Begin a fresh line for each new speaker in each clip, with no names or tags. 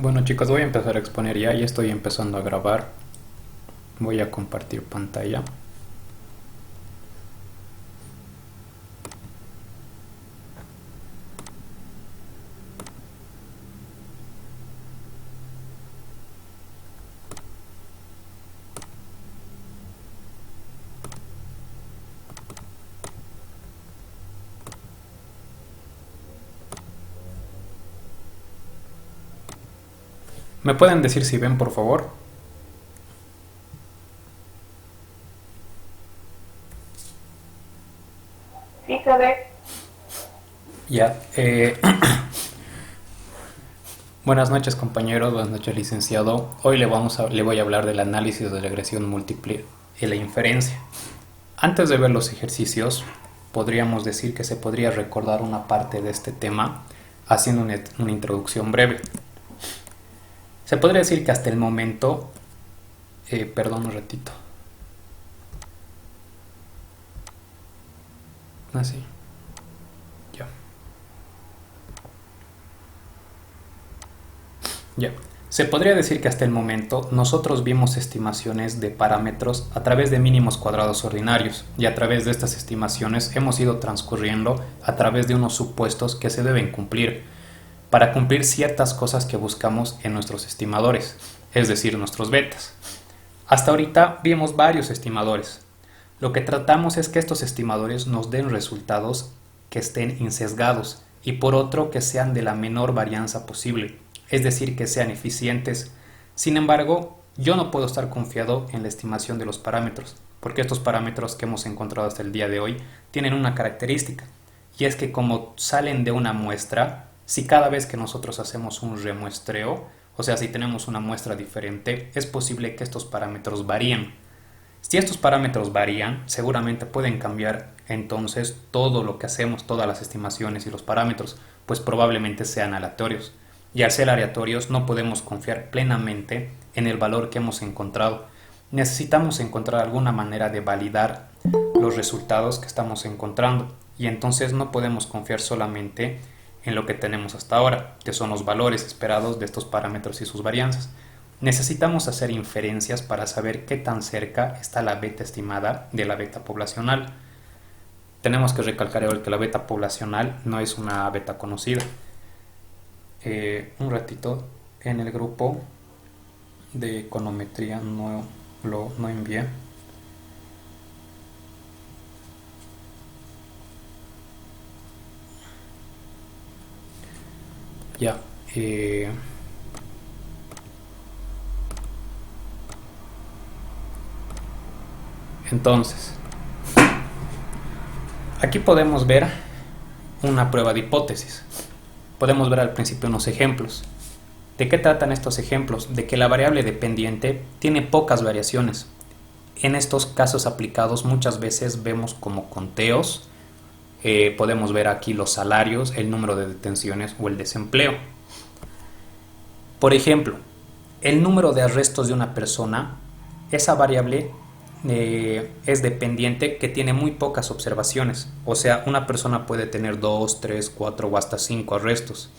Bueno chicos, voy a empezar a exponer ya estoy empezando a grabar. Voy a compartir pantalla. ¿Me pueden decir si ven, por favor?
Sí, se ve.
Ya. Buenas noches compañeros, buenas noches licenciado. Hoy le voy a hablar del análisis de regresión múltiple y la inferencia. Antes de ver los ejercicios, podríamos decir que se podría recordar una parte de este tema haciendo una introducción breve. Se podría decir que hasta el momento, perdón un ratito, así, ya. Ya. Se podría decir que hasta el momento nosotros vimos estimaciones de parámetros a través de mínimos cuadrados ordinarios y a través de estas estimaciones hemos ido transcurriendo a través de unos supuestos que se deben cumplir para cumplir ciertas cosas que buscamos en nuestros estimadores, es decir, nuestros betas. Hasta ahorita vimos varios estimadores. Lo que tratamos es que estos estimadores nos den resultados que estén insesgados y por otro que sean de la menor varianza posible, es decir, que sean eficientes. Sin embargo, yo no puedo estar confiado en la estimación de los parámetros, porque estos parámetros que hemos encontrado hasta el día de hoy tienen una característica, y es que como salen de una muestra, si cada vez que nosotros hacemos un remuestreo, o sea, si tenemos una muestra diferente, es posible que estos parámetros varíen. Si estos parámetros varían, seguramente pueden cambiar entonces todo lo que hacemos, todas las estimaciones y los parámetros, pues probablemente sean aleatorios. Y al ser aleatorios no podemos confiar plenamente en el valor que hemos encontrado. Necesitamos encontrar alguna manera de validar los resultados que estamos encontrando y entonces no podemos confiar solamente en lo que tenemos hasta ahora, que son los valores esperados de estos parámetros y sus varianzas. Necesitamos hacer inferencias para saber qué tan cerca está la beta estimada de la beta poblacional. Tenemos que recalcar que la beta poblacional no es una beta conocida. Un ratito, en el grupo de econometría no envié. Ya. Entonces, aquí podemos ver una prueba de hipótesis. Podemos ver al principio unos ejemplos. ¿De qué tratan estos ejemplos? De que la variable dependiente tiene pocas variaciones. En estos casos aplicados muchas veces vemos como conteos, podemos ver aquí los salarios, el número de detenciones o el desempleo. Por ejemplo, el número de arrestos de una persona, esa variable es dependiente que tiene muy pocas observaciones. O sea, una persona puede tener 2, 3, 4 o hasta 5 arrestos.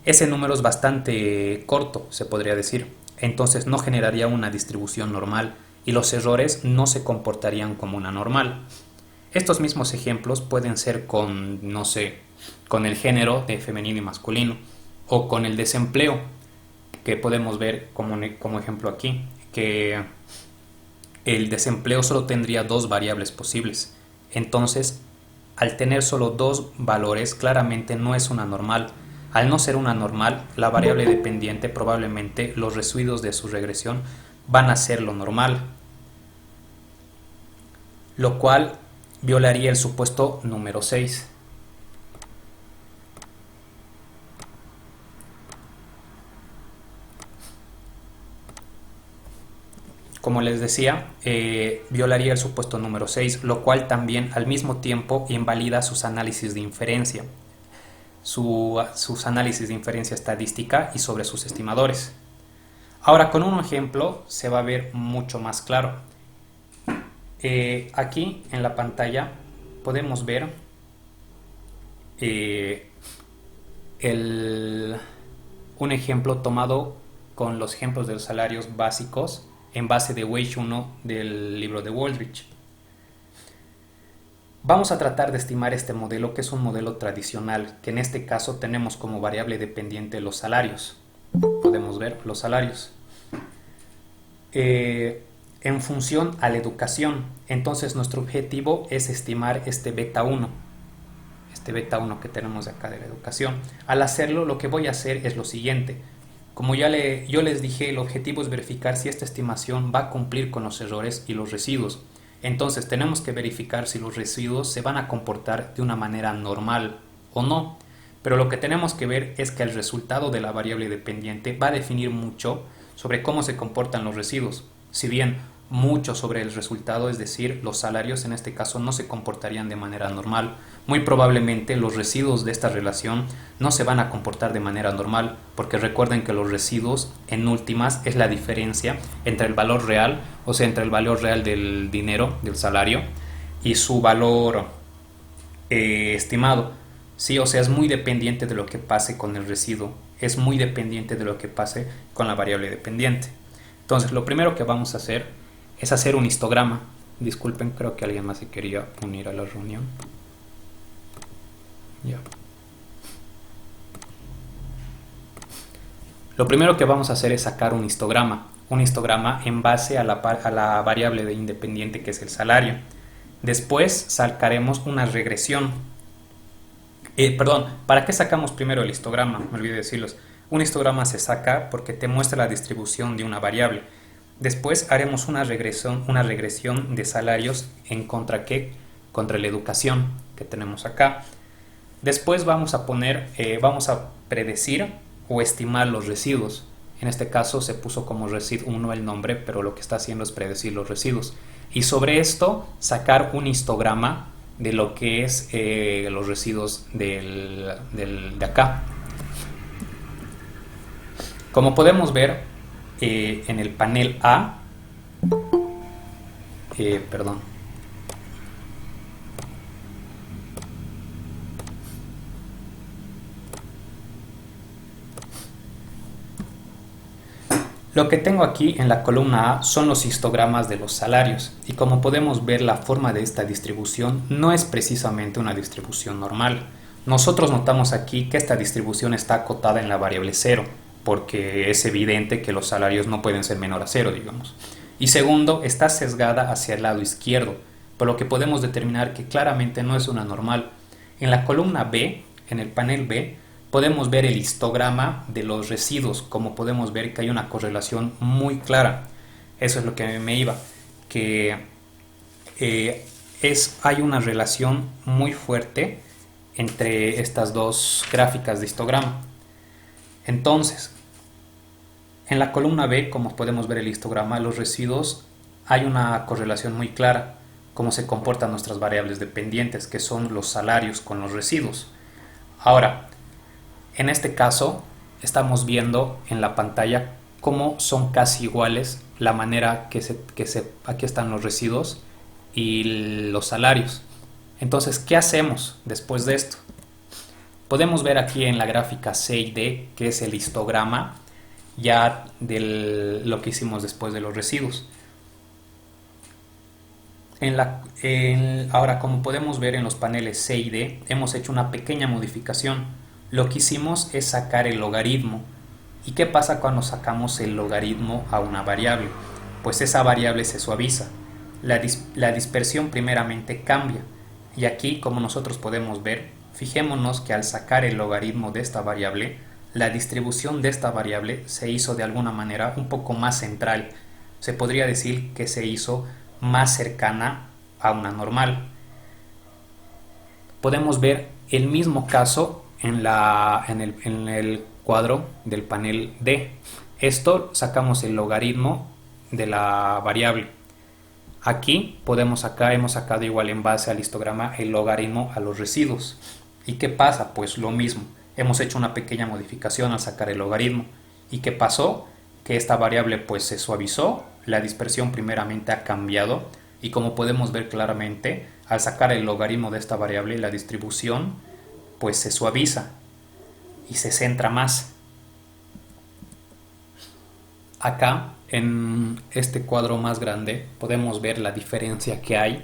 Ese número es bastante corto, se podría decir. Entonces no generaría una distribución normal y los errores no se comportarían como una normal. Estos mismos ejemplos pueden ser con, no sé, con el género de femenino y masculino o con el desempleo, que podemos ver como ejemplo aquí, que el desempleo solo tendría dos variables posibles. Entonces, al tener solo dos valores, claramente no es una normal. Al no ser una normal, la variable dependiente probablemente los residuos de su regresión van a ser lo normal, lo cual violaría el supuesto número 6. Como les decía, violaría el supuesto número 6, lo cual también al mismo tiempo invalida sus análisis de inferencia, sus análisis de inferencia estadística y sobre sus estimadores. Ahora con un ejemplo se va a ver mucho más claro. Aquí en la pantalla podemos ver el, un ejemplo tomado con los ejemplos de los salarios básicos en base de Wage 1 del libro de Wooldridge. Vamos a tratar de estimar este modelo, que es un modelo tradicional, que en este caso tenemos como variable dependiente los salarios. Podemos ver los salarios en función a la educación. Entonces nuestro objetivo es estimar este beta 1 que tenemos de acá de la educación. Al hacerlo, lo que voy a hacer es lo siguiente. Como yo les dije, el objetivo es verificar si esta estimación va a cumplir con los errores y los residuos. Entonces tenemos que verificar si los residuos se van a comportar de una manera normal o no. Pero lo que tenemos que ver es que el resultado de la variable dependiente va a definir mucho sobre cómo se comportan los residuos. Si bien mucho sobre el resultado, es decir, los salarios en este caso no se comportarían de manera normal, muy probablemente los residuos de esta relación no se van a comportar de manera normal, porque recuerden que los residuos en últimas es la diferencia entre el valor real, o sea, entre el valor real del dinero, del salario, y su valor estimado. Sí, o sea, es muy dependiente de lo que pase con el residuo, es muy dependiente de lo que pase con la variable dependiente. Entonces, lo primero que vamos a hacer es hacer un histograma. Disculpen, creo que alguien más se quería unir a la reunión. Ya. Lo primero que vamos a hacer es sacar un histograma en base a la variable de independiente, que es el salario. Después sacaremos una regresión. ¿Para qué sacamos primero el histograma? Me olvidé decirlos. Un histograma se saca porque te muestra la distribución de una variable. Después haremos una regresión de salarios en contra la educación que tenemos acá. Después vamos a predecir o estimar los residuos. En este caso se puso como resid 1 el nombre, pero lo que está haciendo es predecir los residuos. Y sobre esto sacar un histograma de lo que es los residuos de acá. Como podemos ver en el panel A, lo que tengo aquí en la columna A son los histogramas de los salarios, y como podemos ver, la forma de esta distribución no es precisamente una distribución normal. Nosotros notamos aquí que esta distribución está acotada en la variable 0, porque es evidente que los salarios no pueden ser menor a 0, digamos. Y segundo, está sesgada hacia el lado izquierdo, por lo que podemos determinar que claramente no es una normal. En la columna B, en el panel B, podemos ver el histograma de los residuos. Como podemos ver que hay una correlación muy clara. Eso es lo que me iba, que hay una relación muy fuerte entre estas dos gráficas de histograma. Entonces, en la columna B, como podemos ver el histograma, los residuos, hay una correlación muy clara, cómo se comportan nuestras variables dependientes, que son los salarios con los residuos. Ahora, en este caso, estamos viendo en la pantalla cómo son casi iguales la manera aquí están los residuos y los salarios. Entonces, ¿qué hacemos después de esto? Podemos ver aquí en la gráfica C y D, que es el histograma ya de lo que hicimos después de los residuos. Ahora, como podemos ver en los paneles C y D, hemos hecho una pequeña modificación. Lo que hicimos es sacar el logaritmo. ¿Y qué pasa cuando sacamos el logaritmo a una variable? Pues esa variable se suaviza. La dispersión primeramente cambia. Y aquí, como nosotros podemos ver, fijémonos que al sacar el logaritmo de esta variable, la distribución de esta variable se hizo de alguna manera un poco más central. Se podría decir que se hizo más cercana a una normal. Podemos ver el mismo caso en el cuadro del panel D. Esto sacamos el logaritmo de la variable. Aquí hemos sacado igual en base al histograma el logaritmo a los residuos. ¿Y qué pasa? Pues lo mismo. Hemos hecho una pequeña modificación al sacar el logaritmo. ¿Y qué pasó? Que esta variable pues se suavizó, la dispersión primeramente ha cambiado, y como podemos ver claramente, al sacar el logaritmo de esta variable, la distribución pues se suaviza y se centra más. Acá, en este cuadro más grande, podemos ver la diferencia que hay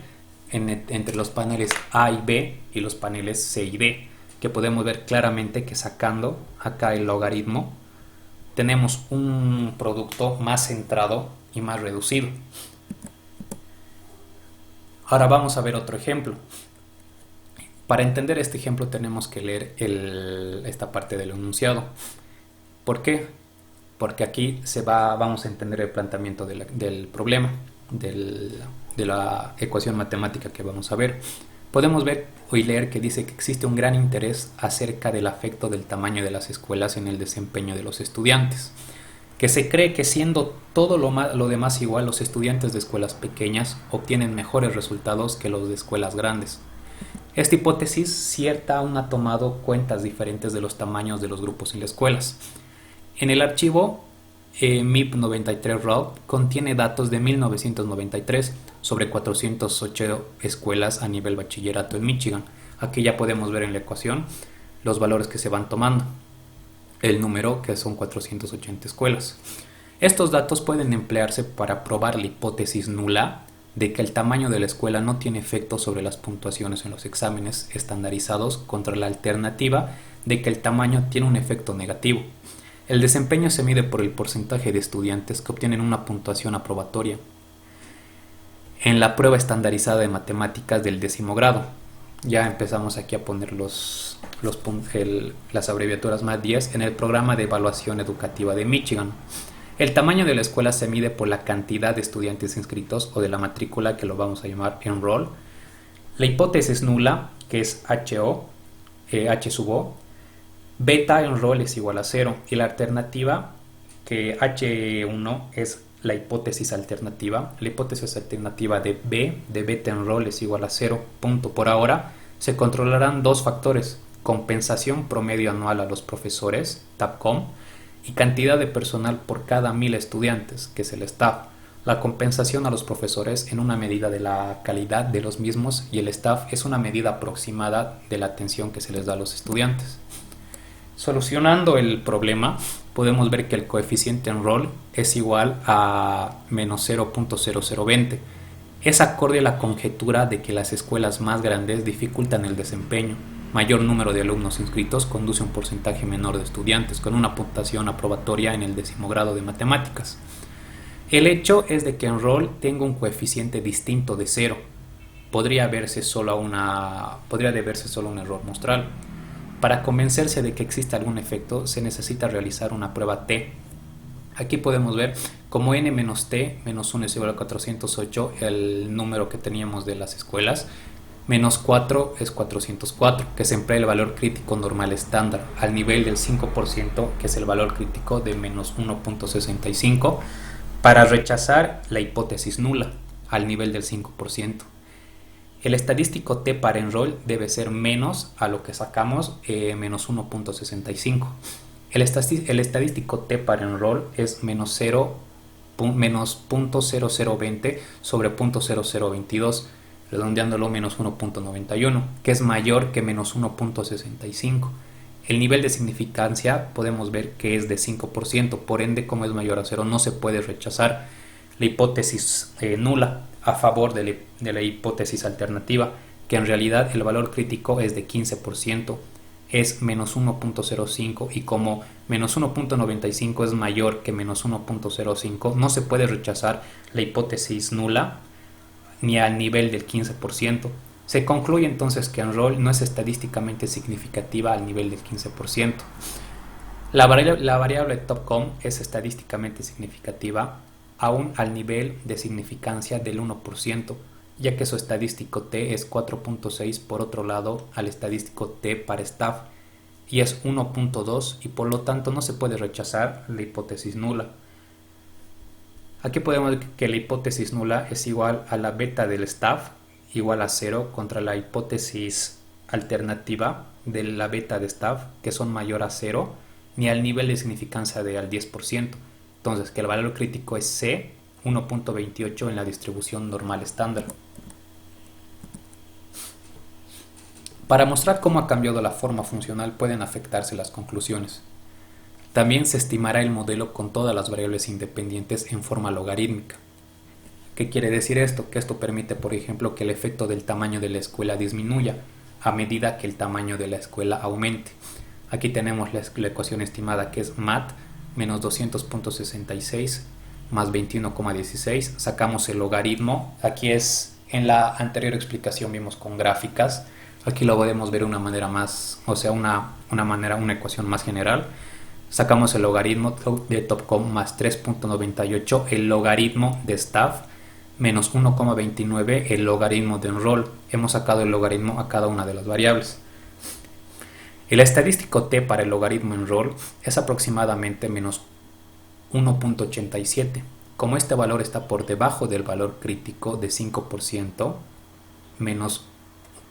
entre los paneles A y B y los paneles C y D, que podemos ver claramente que sacando acá el logaritmo, tenemos un producto más centrado y más reducido. Ahora vamos a ver otro ejemplo. Para entender este ejemplo tenemos que leer esta parte del enunciado. ¿Por qué? Porque aquí vamos a entender el planteamiento del problema, de la ecuación matemática que vamos a ver. Podemos ver y leer que dice que existe un gran interés acerca del afecto del tamaño de las escuelas en el desempeño de los estudiantes, que se cree que siendo todo lo demás igual, los estudiantes de escuelas pequeñas obtienen mejores resultados que los de escuelas grandes. Esta hipótesis cierta aún ha tomado cuentas diferentes de los tamaños de los grupos en las escuelas. En el archivo MIP93RAW contiene datos de 1993 sobre 408 escuelas a nivel bachillerato en Michigan. Aquí ya podemos ver en la ecuación los valores que se van tomando, el número que son 480 escuelas. Estos datos pueden emplearse para probar la hipótesis nula de que el tamaño de la escuela no tiene efecto sobre las puntuaciones en los exámenes estandarizados, contra la alternativa de que el tamaño tiene un efecto negativo. El desempeño se mide por el porcentaje de estudiantes que obtienen una puntuación aprobatoria en la prueba estandarizada de matemáticas del 10º grado. Ya empezamos aquí a poner las abreviaturas más 10 en el programa de evaluación educativa de Michigan. El tamaño de la escuela se mide por la cantidad de estudiantes inscritos o de la matrícula, que lo vamos a llamar enroll. La hipótesis nula, que es H sub O, beta enroll es igual a 0, y la alternativa, que H1 es la hipótesis alternativa. La hipótesis alternativa de beta enroll es igual a 0. Por ahora se controlarán dos factores: compensación promedio anual a los profesores, TAPCOM, y cantidad de personal por cada 1000 estudiantes, que es el staff. La compensación a los profesores en una medida de la calidad de los mismos, y el staff es una medida aproximada de la atención que se les da a los estudiantes. Solucionando el problema, podemos ver que el coeficiente enroll es igual a menos 0.0020. Es acorde a la conjetura de que las escuelas más grandes dificultan el desempeño. Mayor número de alumnos inscritos conduce a un porcentaje menor de estudiantes con una puntuación aprobatoria en el 10º grado de matemáticas. El hecho es de que enroll tenga un coeficiente distinto de 0. Podría deberse solo a un error muestral. Para convencerse de que existe algún efecto, se necesita realizar una prueba T. Aquí podemos ver como n-t menos 1 es igual a 408, el número que teníamos de las escuelas, menos 4 es 404, que se emplea el valor crítico normal estándar al nivel del 5%, que es el valor crítico de menos 1.65, para rechazar la hipótesis nula al nivel del 5%. El estadístico T para enroll debe ser menos a lo que sacamos, menos 1.65. El estadístico T para enroll es menos 0.0020 sobre 0.0022, redondeándolo menos 1.91, que es mayor que menos 1.65. El nivel de significancia podemos ver que es de 5%, por ende, como es mayor a 0, no se puede rechazar la hipótesis nula a favor de la hipótesis alternativa, que en realidad el valor crítico es de 15%, es menos 1.05, y como menos 1.95 es mayor que menos 1.05, no se puede rechazar la hipótesis nula ni al nivel del 15%. Se concluye entonces que enroll no es estadísticamente significativa al nivel del 15%. La variable TOPCOM es estadísticamente significativa aún al nivel de significancia del 1%, ya que su estadístico T es 4.6 por otro lado al estadístico T para staff, y es 1.2, y por lo tanto no se puede rechazar la hipótesis nula. Aquí podemos ver que la hipótesis nula es igual a la beta del staff, igual a 0, contra la hipótesis alternativa de la beta de staff, que son mayor a 0, ni al nivel de significancia de al 10%. Entonces, que el valor crítico es C, 1.28 en la distribución normal estándar. Para mostrar cómo ha cambiado la forma funcional pueden afectarse las conclusiones. También se estimará el modelo con todas las variables independientes en forma logarítmica. ¿Qué quiere decir esto? Que esto permite, por ejemplo, que el efecto del tamaño de la escuela disminuya a medida que el tamaño de la escuela aumente. Aquí tenemos la ecuación estimada, que es mat menos 200.66 más 21,16. Sacamos el logaritmo. Aquí es, en la anterior explicación vimos con gráficas. Aquí lo podemos ver de una manera más, o sea, una ecuación más general. Sacamos el logaritmo de Topcom más 3.98, el logaritmo de staff menos 1,29, el logaritmo de enroll. Hemos sacado el logaritmo a cada una de las variables. El estadístico t para el logaritmo enroll es aproximadamente menos 1.87. Como este valor está por debajo del valor crítico de 5%, menos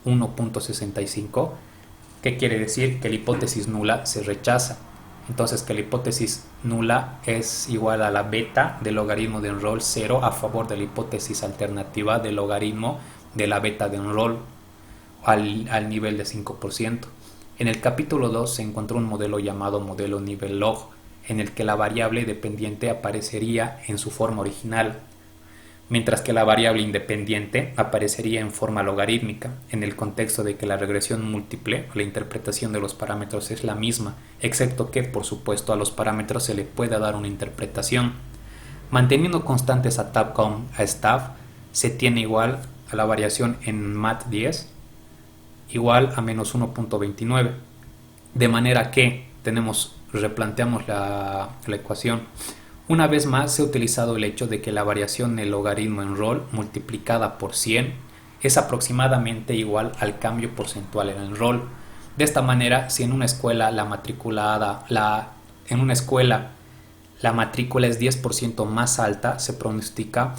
1.65, ¿qué quiere decir? Que la hipótesis nula se rechaza. Entonces que la hipótesis nula es igual a la beta del logaritmo de enroll 0 a favor de la hipótesis alternativa del logaritmo de la beta de enroll al nivel de 5%. En el capítulo 2 se encontró un modelo llamado modelo nivel log, en el que la variable dependiente aparecería en su forma original, mientras que la variable independiente aparecería en forma logarítmica, en el contexto de que la regresión múltiple o la interpretación de los parámetros es la misma, excepto que, por supuesto, a los parámetros se le puede dar una interpretación. Manteniendo constantes a Topcom a staff, se tiene igual a la variación en mat10 igual a menos 1.29, de manera que replanteamos la ecuación. Una vez más se ha utilizado el hecho de que la variación del logaritmo enroll multiplicada por 100 es aproximadamente igual al cambio porcentual en enroll. De esta manera, si en una escuela la matrícula es 10% más alta, se pronostica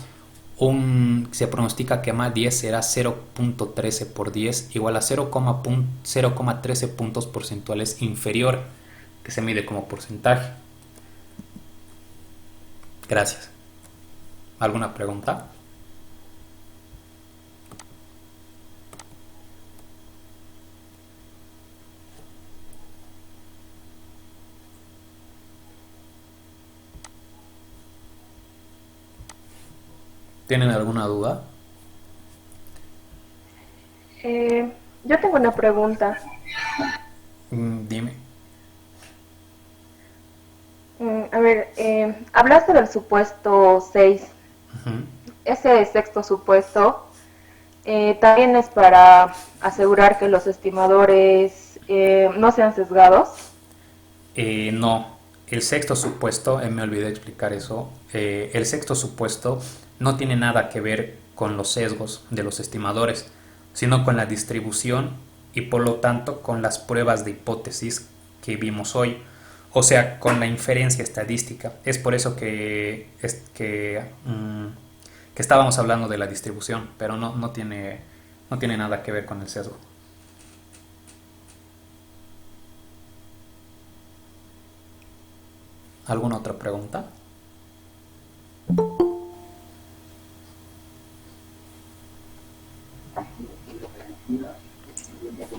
que mat10 será 0.13 por 10 igual a 0,13 puntos porcentuales inferior, que se mide como porcentaje. Gracias. ¿Alguna pregunta? ¿Tienen alguna duda?
Yo tengo una pregunta.
Dime.
A ver, hablaste del supuesto 6.
Ujú.
Ese sexto supuesto también es para asegurar que los estimadores no sean sesgados.
No, el sexto supuesto, me olvidé explicar eso, el sexto supuesto no tiene nada que ver con los sesgos de los estimadores, sino con la distribución y por lo tanto con las pruebas de hipótesis que vimos hoy, o sea, con la inferencia estadística. Es por eso que estábamos hablando de la distribución, pero no tiene nada que ver con el sesgo. ¿Alguna otra pregunta?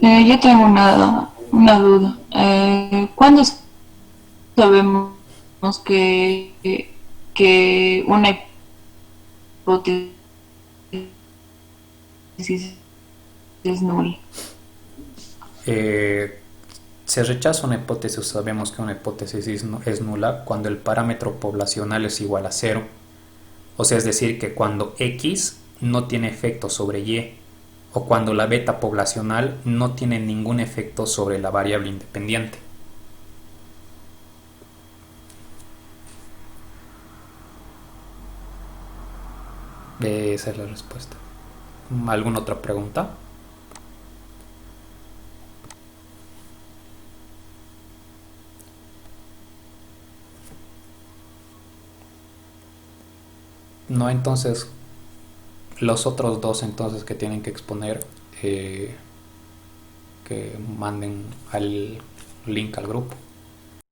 Yo tengo una duda. ¿Cuándo sabemos que una hipótesis es nula?
Se rechaza una hipótesis, sabemos que una hipótesis es nula cuando el parámetro poblacional es igual a 0. O sea, es decir, que cuando X no tiene efecto sobre Y, o cuando la beta poblacional no tiene ningún efecto sobre la variable independiente. Esa es la respuesta. ¿Alguna otra pregunta? No, entonces los otros dos entonces que tienen que exponer, que manden al link al grupo.